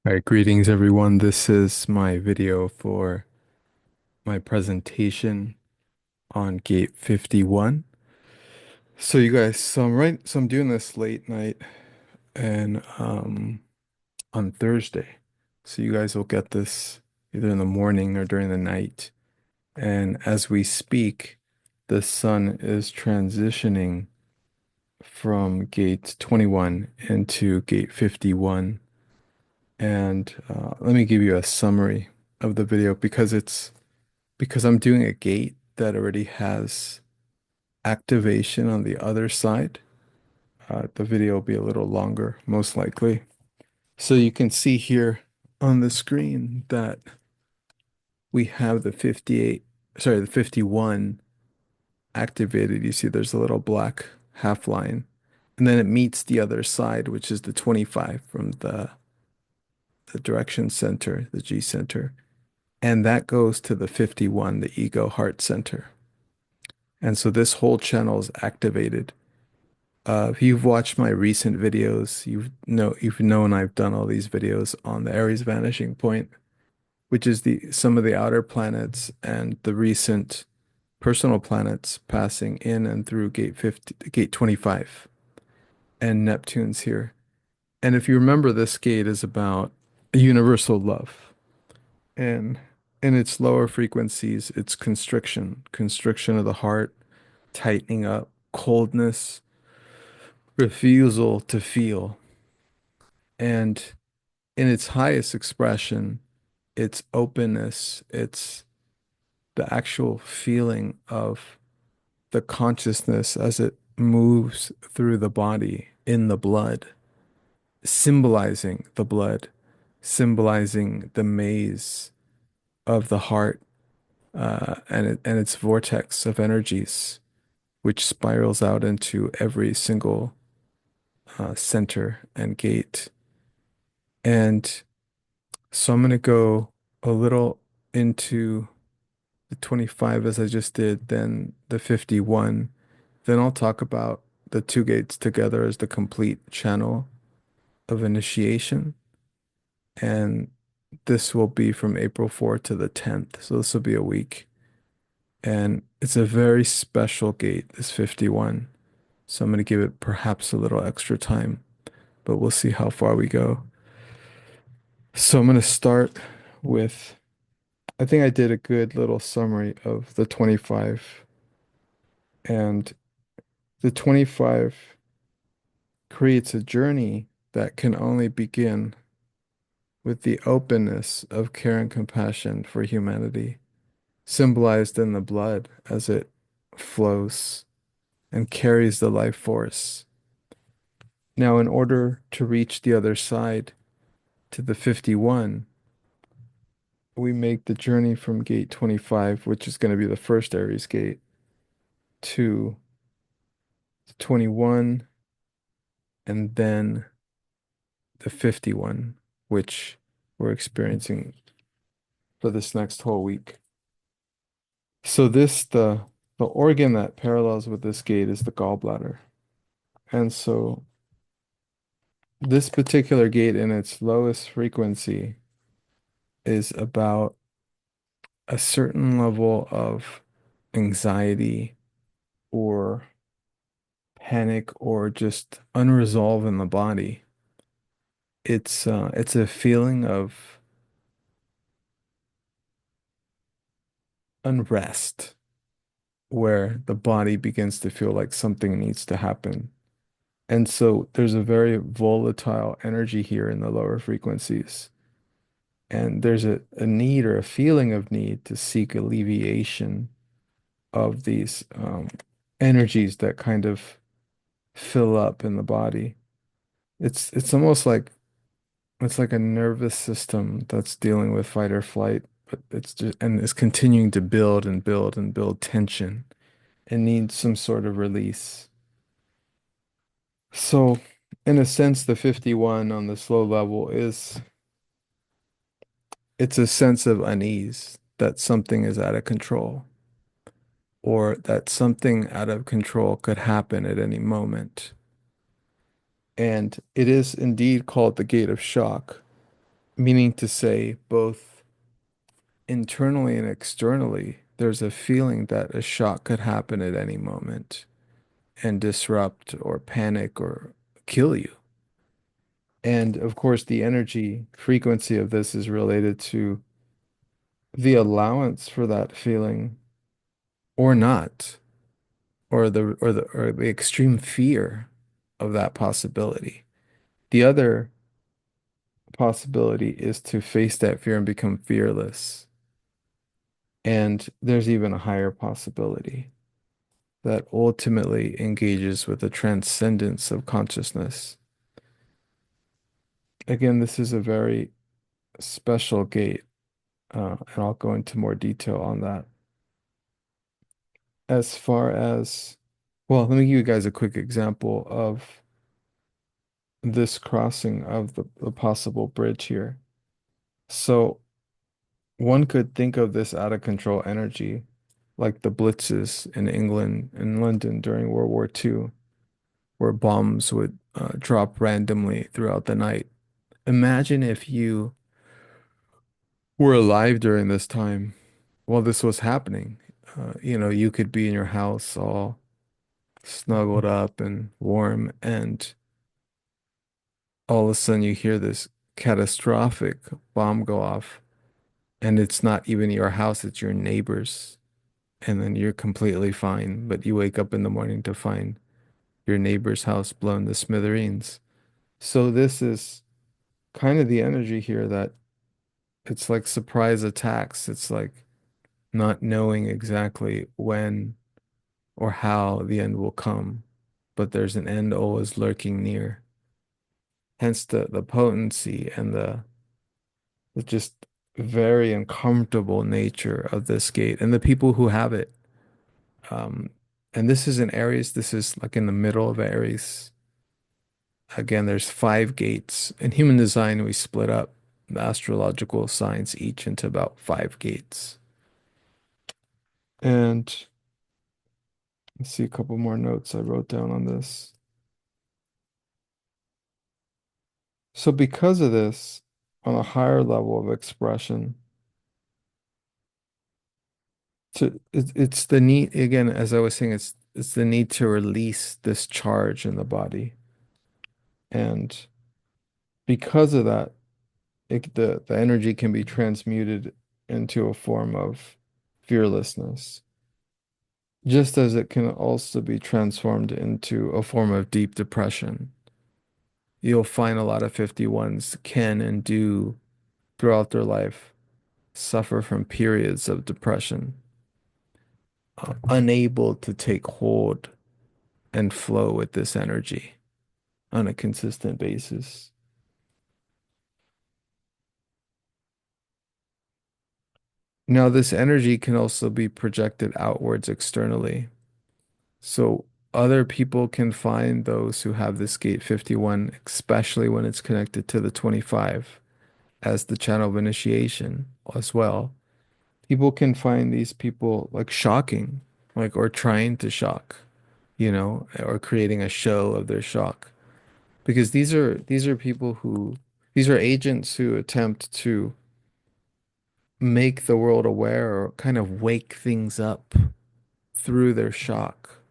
All right, greetings everyone. This is my video for my presentation on gate 51. So you guys, so I'm doing this late night and on Thursday. So you guys will get this either in the morning or during the night. And as we speak, the sun is transitioning from gate 21 into gate 51. And let me give you a summary of the video because I'm doing a gate that already has activation on the other side. The video will be a little longer, most likely. So you can see here on the screen that we have the 51 activated. You see there's a little black half line. And then it meets the other side, which is the 25 from the direction center, the G center. And that goes to the 51, the ego heart center. And so this whole channel is activated. If you've watched my recent videos, you've known I've done all these videos on the Aries vanishing point, which is the some of the outer planets and the recent personal planets passing in and through gate 50, gate 25, and Neptune's here. And if you remember, this gate is about universal love. And in its lower frequencies, it's constriction of the heart, tightening up, coldness, refusal to feel. And in its highest expression, it's openness, it's the actual feeling of the consciousness as it moves through the body in the blood, symbolizing the blood, symbolizing the maze of the heart, and its vortex of energies, which spirals out into every single center and gate. And so I'm going to go a little into the 25 as I just did, then the 51. Then I'll talk about the two gates together as the complete channel of initiation. And this will be from April 4th to the 10th. So this will be a week. And it's a very special gate, this 51. So I'm going to give it perhaps a little extra time, but we'll see how far we go. So I'm going to start with, I think I did a good little summary of the 25. And the 25 creates a journey that can only begin with the openness of care and compassion for humanity, symbolized in the blood as it flows and carries the life force. Now, in order to reach the other side to the 51, we make the journey from gate 25, which is going to be the first Aries gate, to 21, and then the 51, which we're experiencing for this next whole week. So the organ that parallels with this gate is the gallbladder. And so this particular gate in its lowest frequency is about a certain level of anxiety or panic or just unresolved in the body. It's a feeling of unrest where the body begins to feel like something needs to happen. And so there's a very volatile energy here in the lower frequencies. And there's a need or a feeling of need to seek alleviation of these energies that kind of fill up in the body. It's almost like it's like a nervous system that's dealing with fight or flight, but it's just and it's continuing to build and build and build tension and needs some sort of release. So, in a sense, the 51 on the slow level is it's a sense of unease that something is out of control or that something out of control could happen at any moment. And it is indeed called the gate of shock meaning to say both internally and externally, there's a feeling that a shock could happen at any moment and disrupt or panic or kill you. And of course, the energy frequency of this is related to the allowance for that feeling or not, or the extreme fear of that possibility. The other possibility is to face that fear and become fearless. And there's even a higher possibility that ultimately engages with the transcendence of consciousness. Again, this is a very special gate, and I'll go into more detail on that. As far as, well, let me give you guys a quick example of this crossing of the possible bridge here. So one could think of this out of control energy like the blitzes in England and London during World War II, where bombs would drop randomly throughout the night. Imagine if you were alive during this time while this was happening. You could be in your house all snuggled up and warm, and all of a sudden you hear this catastrophic bomb go off, and it's not even your house, it's your neighbor's. And then you're completely fine, but you wake up in the morning to find your neighbor's house blown to smithereens. So this is kind of the energy here that it's like surprise attacks. It's like not knowing exactly when or how the end will come, but there's an end always lurking near. Hence the potency and the just very uncomfortable nature of this gate and the people who have it. Um, and this is in Aries. This is like in the middle of Aries. Again, there's five gates. In human design, we split up the astrological signs each into about five gates. And let's see a couple more notes I wrote down on this. So because of this, on a higher level of expression, it's the need, again, as I was saying, it's the need to release this charge in the body. And because of that, the energy can be transmuted into a form of fearlessness, just as it can also be transformed into a form of deep depression. You'll find a lot of 51s can and do throughout their life suffer from periods of depression, unable to take hold and flow with this energy on a consistent basis. Now, this energy can also be projected outwards externally. So other people can find those who have this gate 51, especially when it's connected to the 25 as the channel of initiation as well. People can find these people like shocking, like or trying to shock, or creating a show of their shock. Because these are people who these are agents who attempt to make the world aware or kind of wake things up through their shock.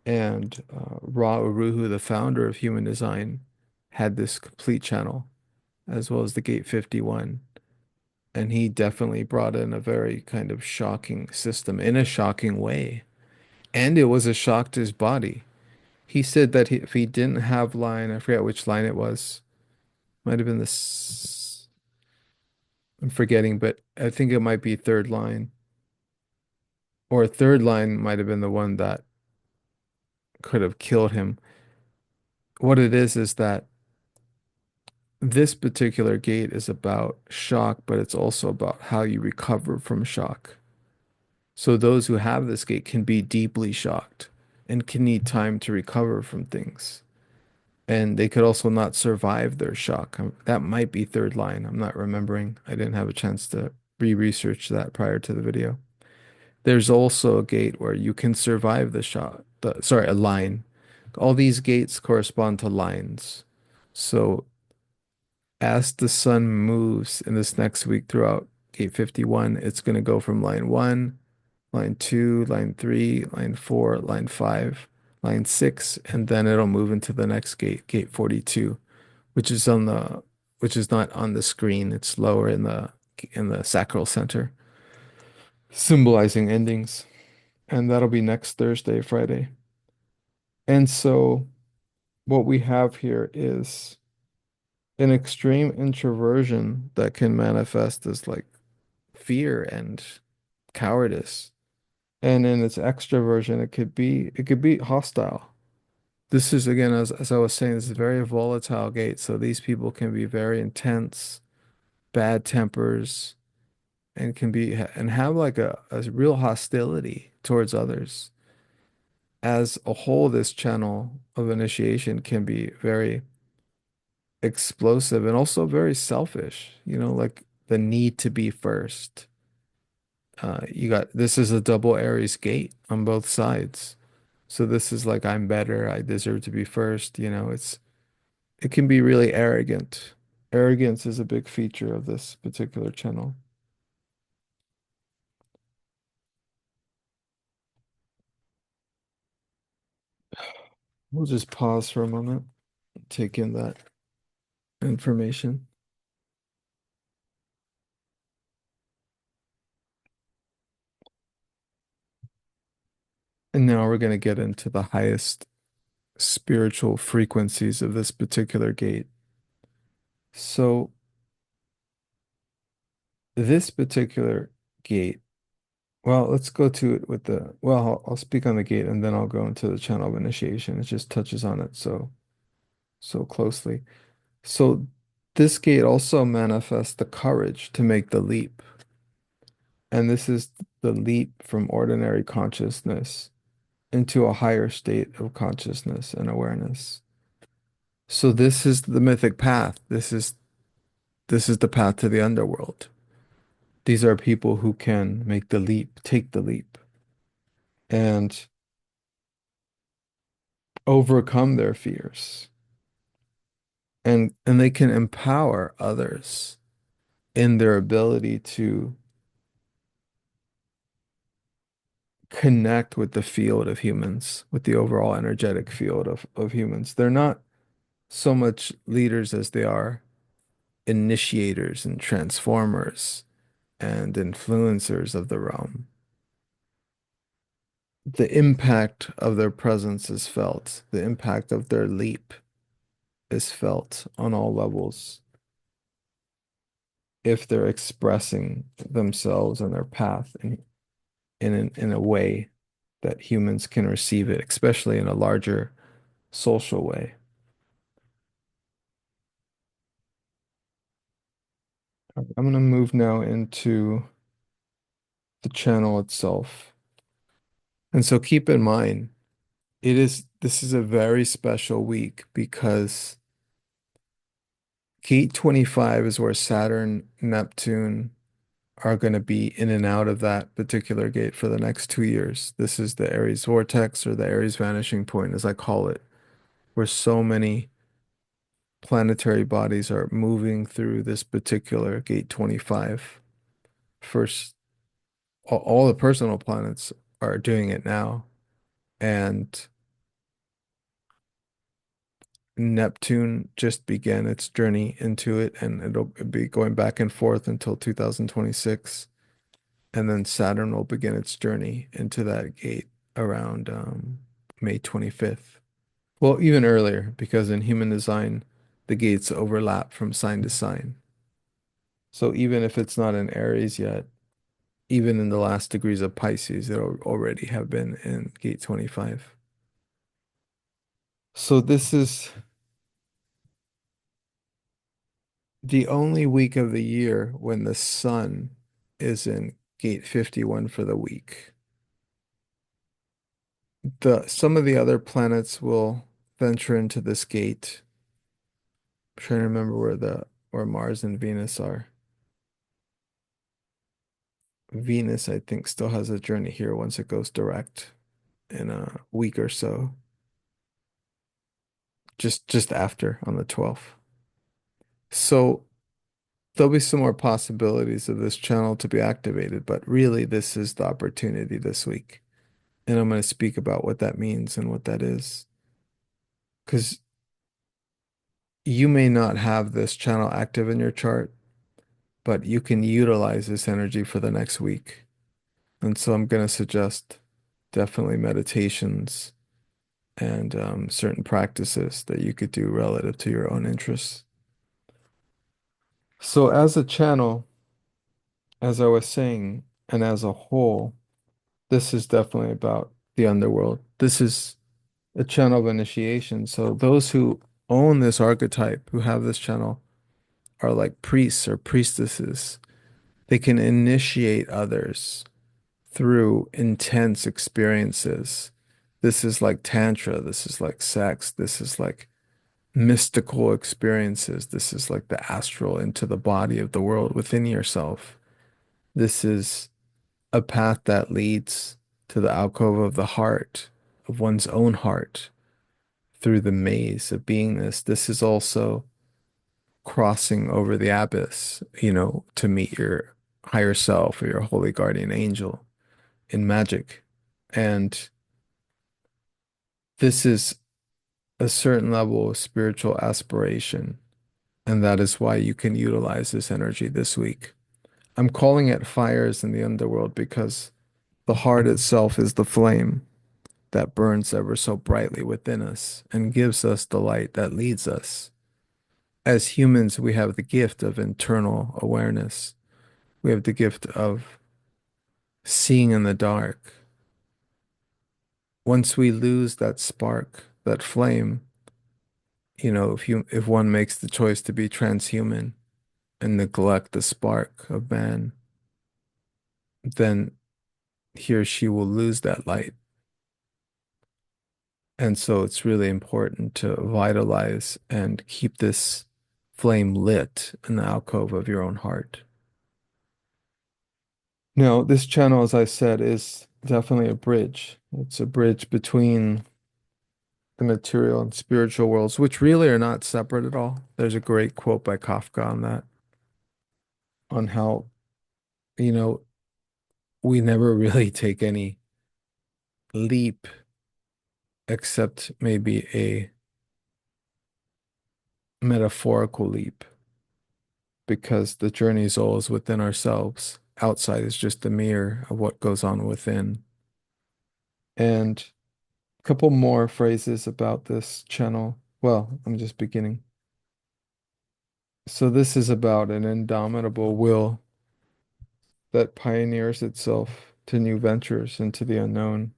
And Ra Uruhu, the founder of human design, had this complete channel, as well as the Gate 51. And he definitely brought in a very kind of shocking system in a shocking way. And it was a shock to his body. He said that if he didn't have line, I forget which line it was, might have been this, I'm forgetting, but I think it might be third line. Or third line might have been the one that could have killed him. What it is that this particular gate is about shock, but it's also about how you recover from shock. So those who have this gate can be deeply shocked and can need time to recover from things. And they could also not survive their shock. That might be third line. I'm not remembering. I didn't have a chance to re-research that prior to the video. There's also a gate where you can survive the shock. Sorry, a line. All these gates correspond to lines. So as the sun moves in this next week throughout gate 51, it's going to go from line 1, line 2, line 3, line 4, line 5, line 6, and then it'll move into the next gate, gate 42, which is on the which is not on the screen. It's lower in the sacral center, symbolizing endings. And that'll be next Thursday, Friday. And so what we have here is an extreme introversion that can manifest as like fear and cowardice. And in its extroversion, it could be hostile. This is again, as I was saying, this is a very volatile gate. So these people can be very intense, bad tempers, and can be and have like a real hostility towards others. As a whole, this channel of initiation can be very explosive and also very selfish, like the need to be first. You got this is a double Aries gate on both sides. So this is like I'm better, I deserve to be first, it can be really arrogant. Arrogance is a big feature of this particular channel. We'll just pause for a moment, take in that information. And now we're going to get into the highest spiritual frequencies of this particular gate. So, this particular gate, well, let's go to it with I'll speak on the gate and then I'll go into the channel of initiation. It just touches on it so closely. So, this gate also manifests the courage to make the leap. And this is the leap from ordinary consciousness into a higher state of consciousness and awareness. So this is the mythic path. This is the path to the underworld. These are people who can make the leap, take the leap, and overcome their fears. And they can empower others in their ability to connect with the field of humans, with the overall energetic field of humans. They're not so much leaders as they are initiators and transformers and influencers of the realm. The impact of their presence is felt. The impact of their leap is felt on all levels if they're expressing themselves and their path in a way that humans can receive it, especially in a larger social way. I'm going to move now into the channel itself. And so keep in mind, this is a very special week because gate 25 is where Saturn, Neptune are going to be in and out of that particular gate for the next 2 years. This is the Aries vortex or the Aries vanishing point, as I call it, where so many planetary bodies are moving through this particular gate 25. First, all the personal planets are doing it now, and Neptune just began its journey into it, and it'll be going back and forth until 2026. And then Saturn will begin its journey into that gate around May 25th. Well, even earlier, because in human design, the gates overlap from sign to sign. So even if it's not in Aries yet, even in the last degrees of Pisces, it'll already have been in gate 25. So this is the only week of the year when the sun is in gate 51 for the week. Some of the other planets will venture into this gate. I'm trying to remember where Mars and Venus are. Venus, I think, still has a journey here once it goes direct in a week or so. Just after on the 12th. So there'll be some more possibilities of this channel to be activated, but really this is the opportunity this week. And I'm going to speak about what that means and what that is. Because you may not have this channel active in your chart, but you can utilize this energy for the next week. And so I'm going to suggest definitely meditations and certain practices that you could do relative to your own interests. So, as a channel, as I was saying, and as a whole, this is definitely about the underworld. This is a channel of initiation. So, those who own this archetype, who have this channel, are like priests or priestesses. They can initiate others through intense experiences. This is like Tantra. This is like sex. This is like mystical experiences. This is like the astral into the body of the world within yourself. This is a path that leads to the alcove of the heart, of one's own heart, through the maze of beingness. This is also crossing over the abyss, to meet your higher self or your holy guardian angel in magic. And this is a certain level of spiritual aspiration. And that is why you can utilize this energy this week. I'm calling it fires in the underworld because the heart itself is the flame that burns ever so brightly within us and gives us the light that leads us. As humans, we have the gift of internal awareness. We have the gift of seeing in the dark. Once we lose that spark, that flame, if one makes the choice to be transhuman and neglect the spark of man, then he or she will lose that light. And so it's really important to vitalize and keep this flame lit in the alcove of your own heart. Now, this channel, as I said, is definitely a bridge. It's a bridge between the material and spiritual worlds, which really are not separate at all. There's a great quote by Kafka on that, on how, you know, we never really take any leap except maybe a metaphorical leap, because the journey is always within ourselves. Outside is just a mirror of what goes on within. And a couple more phrases about this channel. Well, I'm just beginning. So this is about an indomitable will that pioneers itself to new ventures into the unknown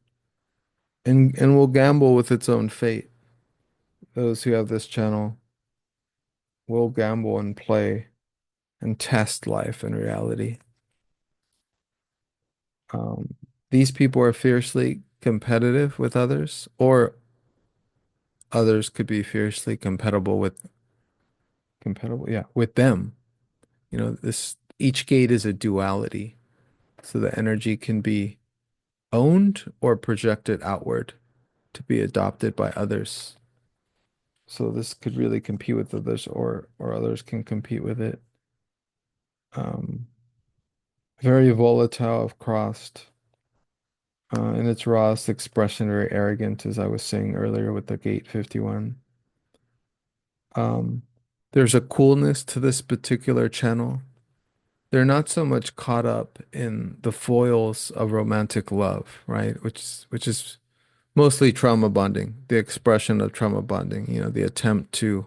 and will gamble with its own fate. Those who have this channel will gamble and play and test life and reality. Um, these people are fiercely competitive with others, or others could be fiercely compatible, yeah, with them. This each gate is a duality, so the energy can be owned or projected outward to be adopted by others. So this could really compete with others, or others can compete with it. Um, Very volatile, if crossed. In its rawest expression, very arrogant, as I was saying earlier with the gate 51. Um, there's a coolness to this particular channel. They're not so much caught up in the foils of romantic love, right? Which is mostly trauma bonding, the expression of trauma bonding, the attempt to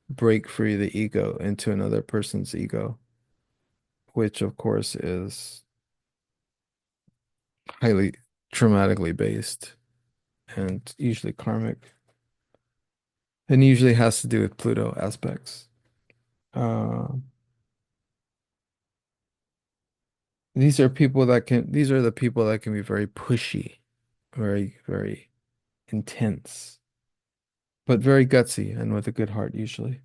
break free the ego into another person's ego, which of course is highly traumatically based and usually karmic, and usually has to do with Pluto aspects. Uh, these are the people that can be very pushy, very, very intense, but very gutsy and with a good heart usually.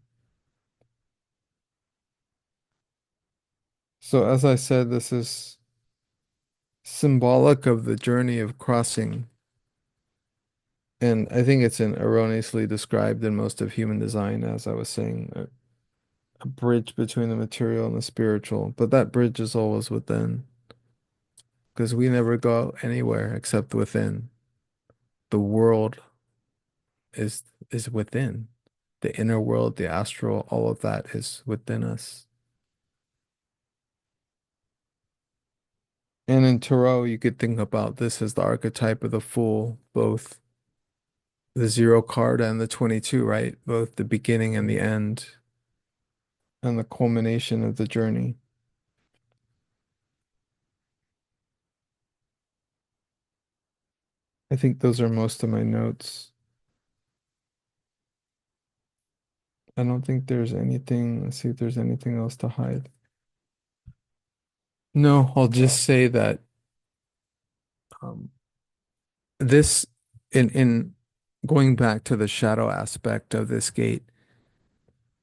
So as I said, this is symbolic of the journey of crossing, and I think it's erroneously described in most of human design, as I was saying, a bridge between the material and the spiritual, but that bridge is always within, because we never go anywhere except within. The world is is within. The inner world, the astral, all of that is within us. And in Tarot, you could think about this as the archetype of the Fool, both the zero card and the 22, right? Both the beginning and the end, and the culmination of the journey. I think those are most of my notes. I don't think there's anything. Let's see if there's anything else to hide. No, I'll just say that um, this, in going back to the shadow aspect of this gate,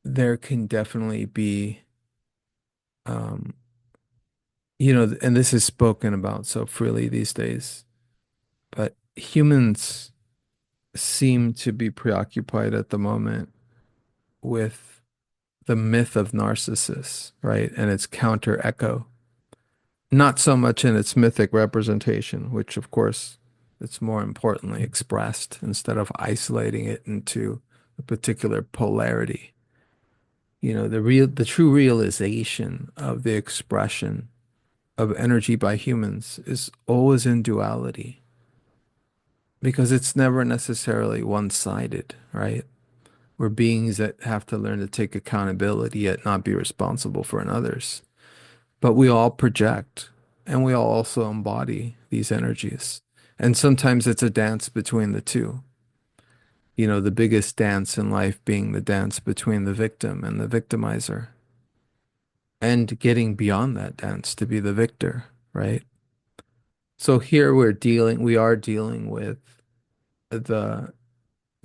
there can definitely be, um, and this is spoken about so freely these days, but humans seem to be preoccupied at the moment with the myth of Narcissus, right? And its counter echo. Not so much in its mythic representation, which of course it's more importantly expressed instead of isolating it into a particular polarity. The true realization of the expression of energy by humans is always in duality because it's never necessarily one-sided, right? We're beings that have to learn to take accountability yet not be responsible for others. But we all project and we all also embody these energies. And sometimes it's a dance between the two. The biggest dance in life being the dance between the victim and the victimizer, and getting beyond that dance to be the victor, right? So here we are dealing with the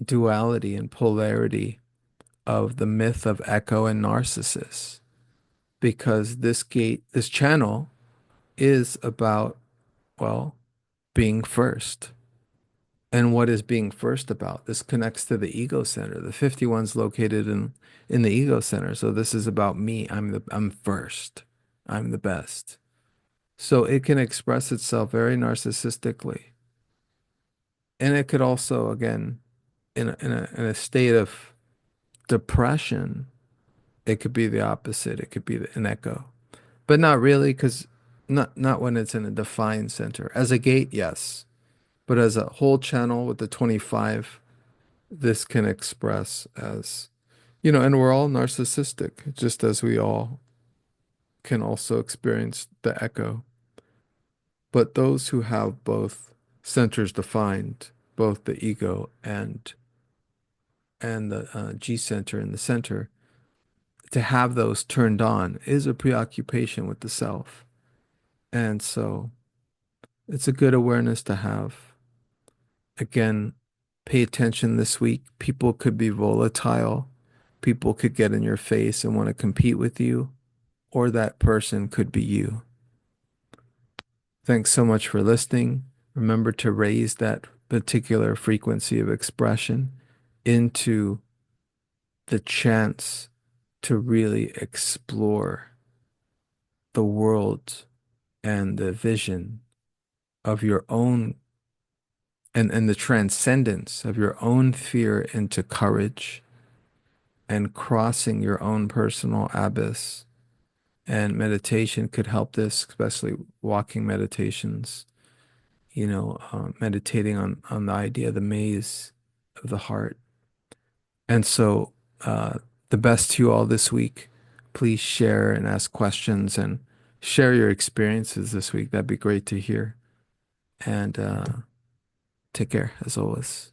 duality and polarity of the myth of Echo and Narcissus, because this channel is about, well, being first. And what is being first about? This connects to the ego center. The 51's located in the ego center. So this is about me. I'm first. I'm the best. So it can express itself very narcissistically. And it could also, again, in a state of depression, it could be the opposite. It could be an echo. But not really, because not when it's in a defined center. As a gate, yes. But as a whole channel with the 25, this can express as, and we're all narcissistic, just as we all can also experience the echo. But those who have both centers defined, both the ego and the G center in the center, to have those turned on is a preoccupation with the self. And so it's a good awareness to have. Again, pay attention this week. People could be volatile. People could get in your face and want to compete with you, or that person could be you. Thanks so much for listening. Remember to raise that particular frequency of expression into the chance to really explore the world and the vision of your own, and the transcendence of your own fear into courage and crossing your own personal abyss. And meditation could help this, especially walking meditations, meditating on the idea of the maze of the heart. And so, the best to you all this week. Please share and ask questions and share your experiences this week. That'd be great to hear. And take care, as always.